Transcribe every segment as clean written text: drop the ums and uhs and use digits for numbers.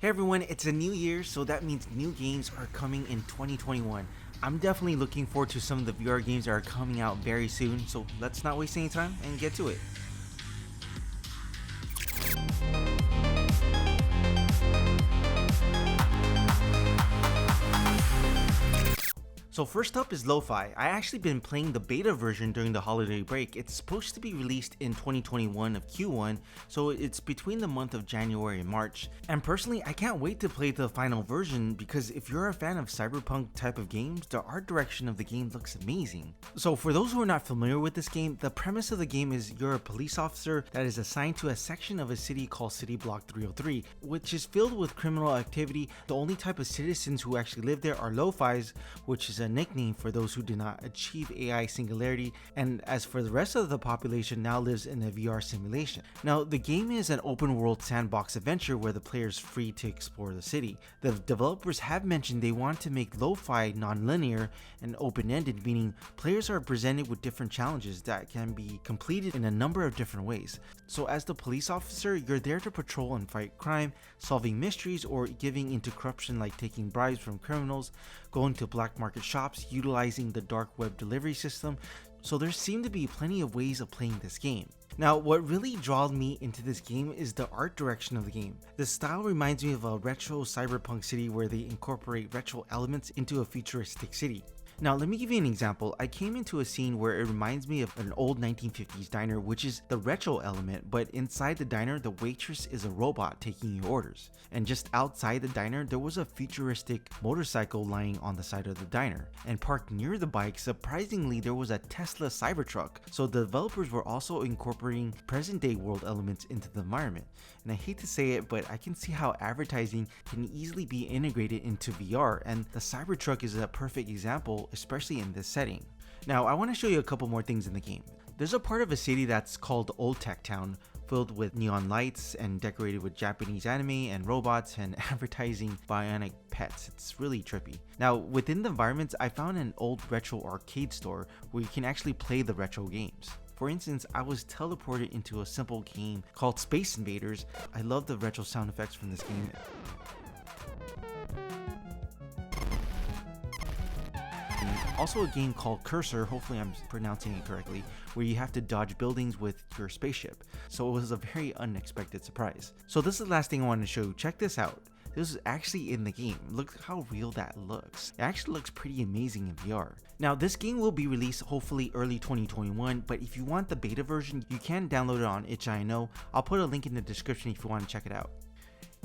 Hey everyone, it's a new year, so that means new games are coming in 2021. I'm definitely looking forward to some of the VR games that are coming out very soon, so let's not waste any time and get to it. So first up is Lo-Fi. I actually been playing the beta version during the holiday break. It's supposed to be released in 2021 of Q1, so it's between the month of January and March. And personally, I can't wait to play the final version because if you're a fan of cyberpunk type of games, the art direction of the game looks amazing. So for those who are not familiar with this game, the premise of the game is you're a police officer that is assigned to a section of a city called City Block 303, which is filled with criminal activity. The only type of citizens who actually live there are Lo-Fis, which is a nickname for those who did not achieve AI singularity, and as for the rest of the population now lives in a VR simulation. Now the game is an open world sandbox adventure where the player is free to explore the city. The developers have mentioned they want to make Lo-Fi non-linear and open-ended, meaning players are presented with different challenges that can be completed in a number of different ways. So as the police officer, you're there to patrol and fight crime, solving mysteries, or giving into corruption like taking bribes from criminals, going to black market shops, utilizing the dark web delivery system. So there seem to be plenty of ways of playing this game. Now what really draws me into this game is the art direction of the game. The style reminds me of a retro cyberpunk city where they incorporate retro elements into a futuristic city. Now let me give you an example. I came into a scene where it reminds me of an old 1950s diner, which is the retro element, but inside the diner the waitress is a robot taking your orders. And just outside the diner there was a futuristic motorcycle lying on the side of the diner. And parked near the bike, surprisingly, there was a Tesla Cybertruck. So the developers were also incorporating present day world elements into the environment. And I hate to say it, but I can see how advertising can easily be integrated into VR, and the Cybertruck is a perfect example, especially in this setting. Now I want to show you a couple more things in the game. There's a part of a city that's called Old Tech Town, filled with neon lights and decorated with Japanese anime and robots and advertising bionic pets. It's really trippy. Now within the environments I found an old retro arcade store where you can actually play the retro games. For instance, I was teleported into a simple game called Space Invaders. I love the retro sound effects from this game. Also a game called Cursor, hopefully I'm pronouncing it correctly, where you have to dodge buildings with your spaceship. So it was a very unexpected surprise. So this is the last thing I wanted to show you. Check this out. This is actually in the game. Look how real that looks. It actually looks pretty amazing in VR. Now this game will be released hopefully early 2021, but if you want the beta version, you can download it on itch.io. I'll put a link in the description if you want to check it out.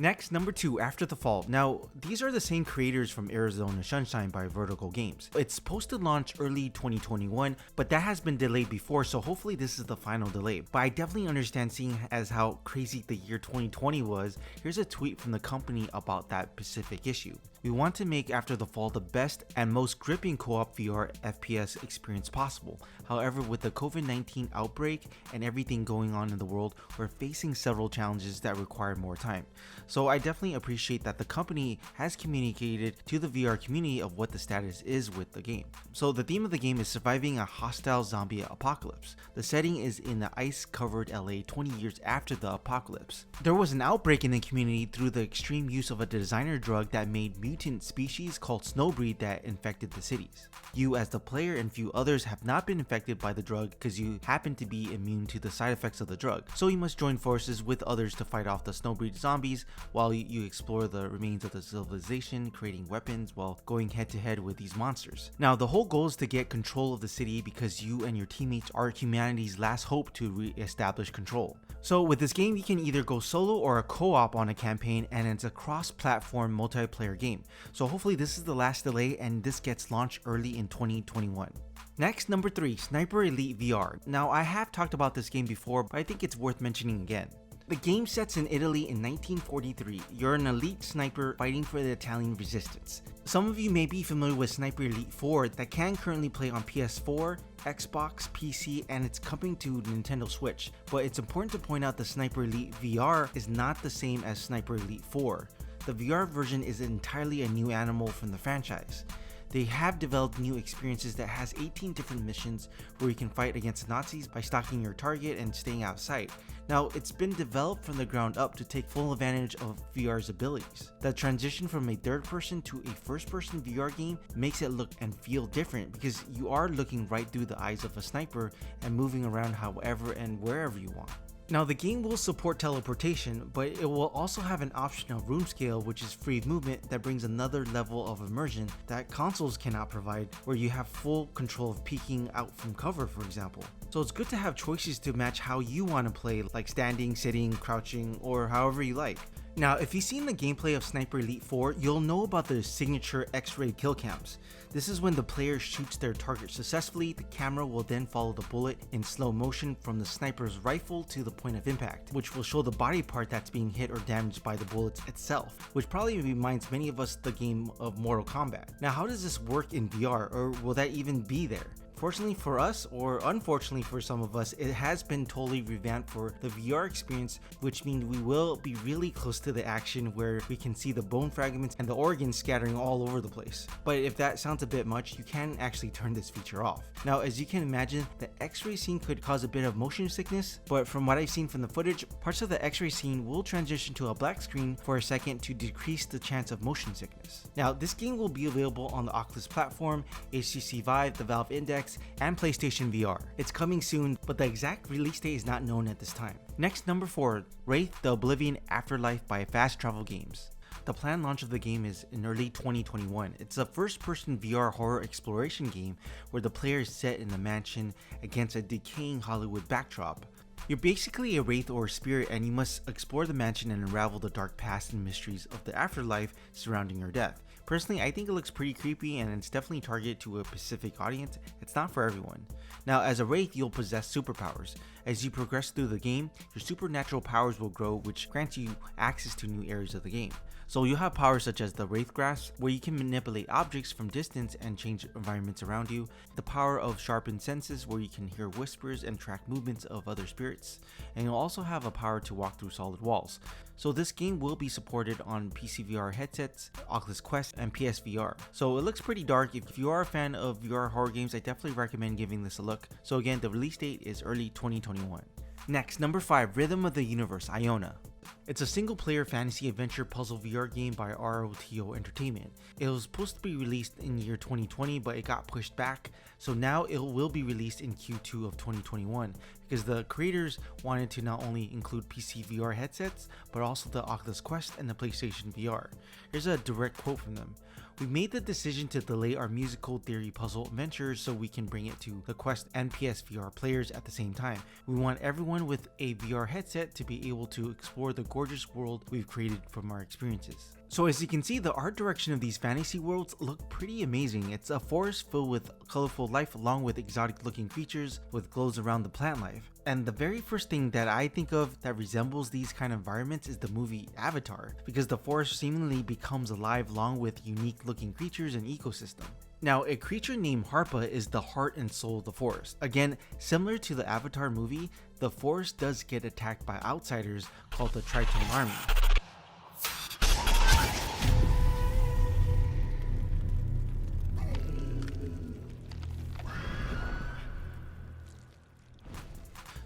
Next, number 2, After the Fall. Now, these are the same creators from Arizona Sunshine by Vertical Games. It's supposed to launch early 2021, but that has been delayed before, so hopefully this is the final delay. But I definitely understand, seeing as how crazy the year 2020 was. Here's a tweet from the company about that specific issue. We want to make After the Fall the best and most gripping co-op VR FPS experience possible. However, with the COVID-19 outbreak and everything going on in the world, we're facing several challenges that require more time. So I definitely appreciate that the company has communicated to the VR community of what the status is with the game. So the theme of the game is surviving a hostile zombie apocalypse. The setting is in the ice-covered LA 20 years after the apocalypse. There was an outbreak in the community through the extreme use of a designer drug that made mutant species called Snowbreed that infected the cities. You as the player and few others have not been infected by the drug because you happen to be immune to the side effects of the drug. So you must join forces with others to fight off the Snowbreed zombies while you explore the remains of the civilization, creating weapons while going head to head with these monsters. Now the whole goal is to get control of the city because you and your teammates are humanity's last hope to re-establish control. So with this game you can either go solo or a co-op on a campaign, and it's a cross-platform multiplayer game. So hopefully this is the last delay and this gets launched early in 2021. Next, number 3, Sniper Elite VR. Now I have talked about this game before, but I think it's worth mentioning again. The game sets in Italy in 1943. You're an elite sniper fighting for the Italian resistance. Some of you may be familiar with Sniper Elite 4 that can currently play on PS4, Xbox, PC, and it's coming to Nintendo Switch. But it's important to point out the Sniper Elite VR is not the same as Sniper Elite 4. The VR version is entirely a new animal from the franchise. They have developed new experiences that has 18 different missions where you can fight against Nazis by stalking your target and staying out of sight. Now, it's been developed from the ground up to take full advantage of VR's abilities. The transition from a third-person to a first-person VR game makes it look and feel different because you are looking right through the eyes of a sniper and moving around however and wherever you want. Now, the game will support teleportation, but it will also have an option of room scale, which is free movement that brings another level of immersion that consoles cannot provide, where you have full control of peeking out from cover, for example. So it's good to have choices to match how you want to play, like standing, sitting, crouching, or however you like. Now, if you've seen the gameplay of Sniper Elite 4, you'll know about the signature X-ray kill cams. This is when the player shoots their target successfully, the camera will then follow the bullet in slow motion from the sniper's rifle to the point of impact, which will show the body part that's being hit or damaged by the bullets itself, which probably reminds many of us the game of Mortal Kombat. Now, how does this work in VR, or will that even be there? Fortunately for us, or unfortunately for some of us, it has been totally revamped for the VR experience, which means we will be really close to the action where we can see the bone fragments and the organs scattering all over the place. But if that sounds a bit much, you can actually turn this feature off. Now, as you can imagine, the X-ray scene could cause a bit of motion sickness, but from what I've seen from the footage, parts of the X-ray scene will transition to a black screen for a second to decrease the chance of motion sickness. Now, this game will be available on the Oculus platform, HTC Vive, the Valve Index, and PlayStation VR. It's coming soon, but the exact release date is not known at this time. Next, number 4, WRIATH: The Oblivion Afterlife by Fast Travel Games. The planned launch of the game is in early 2021. It's a first-person VR horror exploration game where the player is set in a mansion against a decaying Hollywood backdrop. You're basically a wraith or a spirit, and you must explore the mansion and unravel the dark past and mysteries of the afterlife surrounding your death. Personally, I think it looks pretty creepy and it's definitely targeted to a specific audience. It's not for everyone. Now, as a wraith, you'll possess superpowers. As you progress through the game, your supernatural powers will grow, which grants you access to new areas of the game. So you'll have powers such as the Wraith Grasp, where you can manipulate objects from distance and change environments around you, the power of Sharpened Senses, where you can hear whispers and track movements of other spirits, and you'll also have a power to walk through solid walls. So this game will be supported on PC VR headsets, Oculus Quest, and PSVR. So it looks pretty dark. If you are a fan of VR horror games, I definitely recommend giving this a look. So again, the release date is early 2021. Next, number 5, Rhythm of the Universe, IONIA. It's a single-player fantasy adventure puzzle VR game by ROTU Entertainment. It was supposed to be released in year 2020, but it got pushed back, so now it will be released in Q2 of 2021 because the creators wanted to not only include PC VR headsets, but also the Oculus Quest and the PlayStation VR. Here's a direct quote from them. "We made the decision to delay our musical theory puzzle adventure so we can bring it to the Quest and PSVR players at the same time. We want everyone with a VR headset to be able to explore the gorgeous world we've created from our experiences." So as you can see, the art direction of these fantasy worlds look pretty amazing. It's a forest filled with colorful life along with exotic looking creatures with glows around the plant life. And the very first thing that I think of that resembles these kind of environments is the movie Avatar, because the forest seemingly becomes alive along with unique looking creatures and ecosystem. Now, a creature named Harpa is the heart and soul of the forest. Again, similar to the Avatar movie, the forest does get attacked by outsiders called the Tritone Army.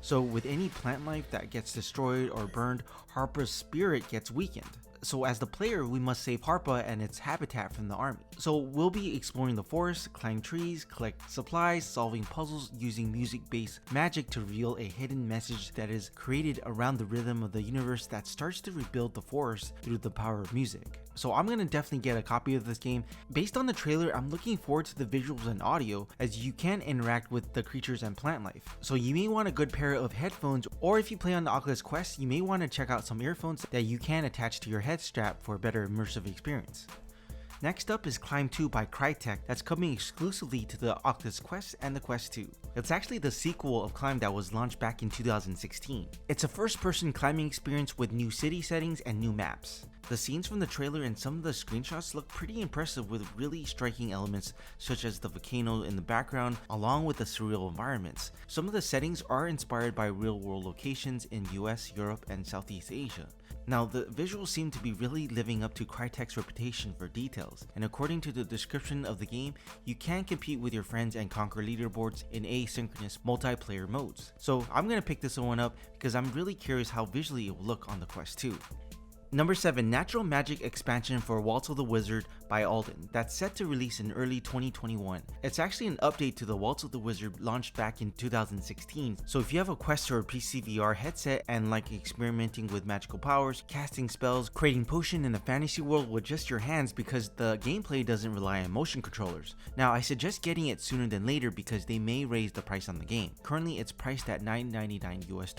So with any plant life that gets destroyed or burned, Harpa's spirit gets weakened. So as the player, we must save Harpa and its habitat from the army. So we'll be exploring the forest, climb trees, collect supplies, solving puzzles using music-based magic to reveal a hidden message that is created around the rhythm of the universe that starts to rebuild the forest through the power of music. So I'm gonna definitely get a copy of this game. Based on the trailer, I'm looking forward to the visuals and audio as you can interact with the creatures and plant life. So you may want a good pair of headphones, or if you play on the Oculus Quest, you may want to check out some earphones that you can attach to your head strap for a better immersive experience. Next up is Climb 2 by Crytek that's coming exclusively to the Oculus Quest and the Quest 2. It's actually the sequel of Climb that was launched back in 2016. It's a first-person climbing experience with new city settings and new maps. The scenes from the trailer and some of the screenshots look pretty impressive with really striking elements such as the volcano in the background along with the surreal environments. Some of the settings are inspired by real-world locations in US, Europe, and Southeast Asia. Now, the visuals seem to be really living up to Crytek's reputation for details, and according to the description of the game, you can compete with your friends and conquer leaderboards in asynchronous multiplayer modes. So I'm gonna pick this one up because I'm really curious how visually it will look on the Quest 2. Number 7, Natural Magic expansion for WALTZ of the Wizard by Aldin, that's set to release in early 2021. It's actually an update to the WALTZ of the Wizard launched back in 2016, so if you have a Quest or a PC VR headset and like experimenting with magical powers, casting spells, creating potion in a fantasy world with just your hands because the gameplay doesn't rely on motion controllers. Now I suggest getting it sooner than later because they may raise the price on the game. Currently it's priced at $9.99 US.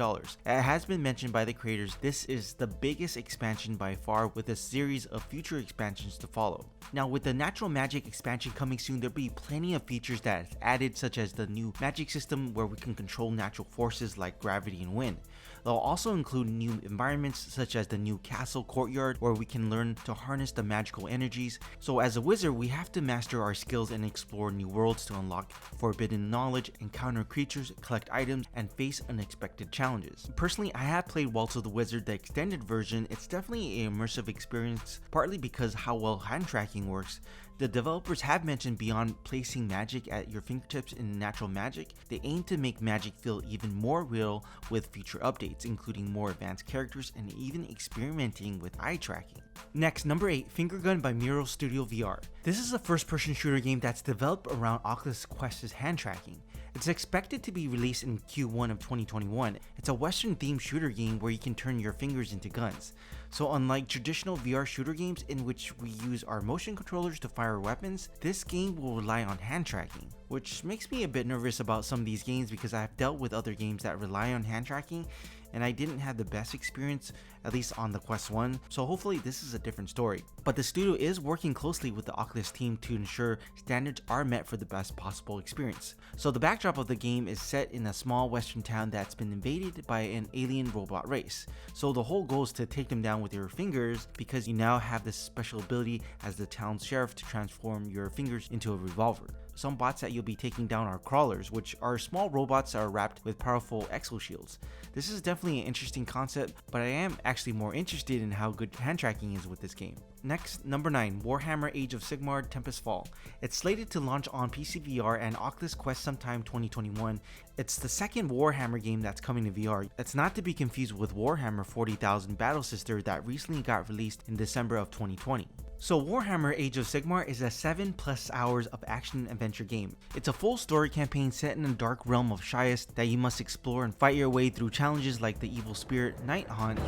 It has been mentioned by the creators this is the biggest expansion by far, with a series of future expansions to follow. Now with the Natural Magic expansion coming soon, there'll be plenty of features that is added, such as the new magic system where we can control natural forces like gravity and wind. They'll also include new environments such as the new castle courtyard where we can learn to harness the magical energies. So as a wizard, we have to master our skills and explore new worlds to unlock forbidden knowledge, encounter creatures, collect items, and face unexpected challenges. Personally, I have played WALTZ of the Wizard, the extended version. It's definitely an immersive experience, partly because how well hand tracking works. The developers have mentioned beyond placing magic at your fingertips in Natural Magic, they aim to make magic feel even more real with future updates, including more advanced characters and even experimenting with eye tracking. Next, number 8, Finger Gun by Miro Studio VR. This is a first-person shooter game that's developed around Oculus Quest's hand tracking. It's expected to be released in Q1 of 2021. It's a Western-themed shooter game where you can turn your fingers into guns. So unlike traditional VR shooter games in which we use our motion controllers to fire weapons, this game will rely on hand tracking, which makes me a bit nervous about some of these games because I've dealt with other games that rely on hand tracking and I didn't have the best experience, at least on the Quest 1, so hopefully this is a different story. But the studio is working closely with the Oculus team to ensure standards are met for the best possible experience. So the backdrop of the game is set in a small western town that's been invaded by an alien robot race. So the whole goal is to take them down with your fingers because you now have this special ability as the town's sheriff to transform your fingers into a revolver. Some bots that you'll be taking down are crawlers, which are small robots that are wrapped with powerful exoshields. This is definitely an interesting concept, but I am actually more interested in how good hand tracking is with this game. Next, number 9, Warhammer Age of Sigmar TEMPESTFALL. It's slated to launch on PC VR and Oculus Quest sometime 2021. It's the second Warhammer game that's coming to VR. It's not to be confused with Warhammer 40,000 Battle Sister that recently got released in December of 2020. So Warhammer Age of Sigmar is a 7+ hours of action-adventure game. It's a full story campaign set in a dark realm of Shias that you must explore and fight your way through challenges like the evil spirit Night Haunt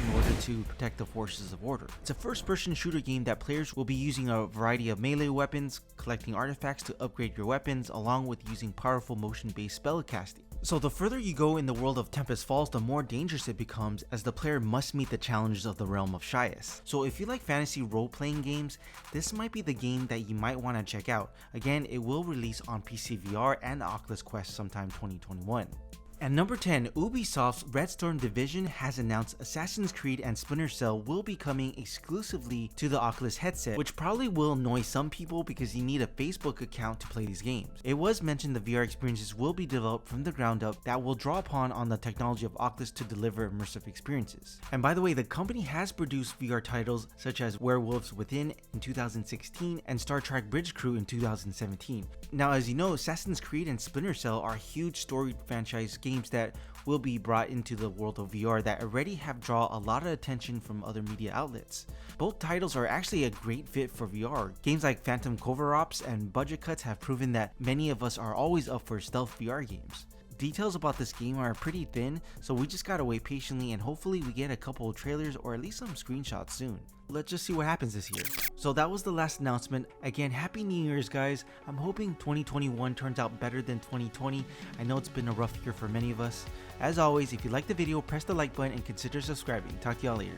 in order to protect the forces of order. It's a first-person shooter game that players will be using a variety of melee weapons, collecting artifacts to upgrade your weapons, along with using powerful motion-based spellcasting. So the further you go in the world of TEMPESTFALL, the more dangerous it becomes as the player must meet the challenges of the realm of Shias. So if you like fantasy role-playing games, this might be the game that you might want to check out. Again, it will release on PC VR and Oculus Quest sometime 2021. At number 10, Ubisoft's Red Storm division has announced Assassin's Creed and Splinter Cell will be coming exclusively to the Oculus headset, which probably will annoy some people because you need a Facebook account to play these games. It was mentioned the VR experiences will be developed from the ground up that will draw upon on the technology of Oculus to deliver immersive experiences. And by the way, the company has produced VR titles such as Werewolves Within in 2016 and Star Trek Bridge Crew in 2017. Now, as you know, Assassin's Creed and Splinter Cell are huge storied franchise games that will be brought into the world of VR that already have drawn a lot of attention from other media outlets. Both titles are actually a great fit for VR. Games like Phantom Cover-Ops and Budget Cuts have proven that many of us are always up for stealth VR games. Details about this game are pretty thin, so we just gotta wait patiently and hopefully we get a couple of trailers or at least some screenshots soon. Let's just see what happens this year. So that was the last announcement. Again, Happy New Year's guys. I'm hoping 2021 turns out better than 2020. I know it's been a rough year for many of us. As always, if you liked the video, press the like button and consider subscribing. Talk to y'all later.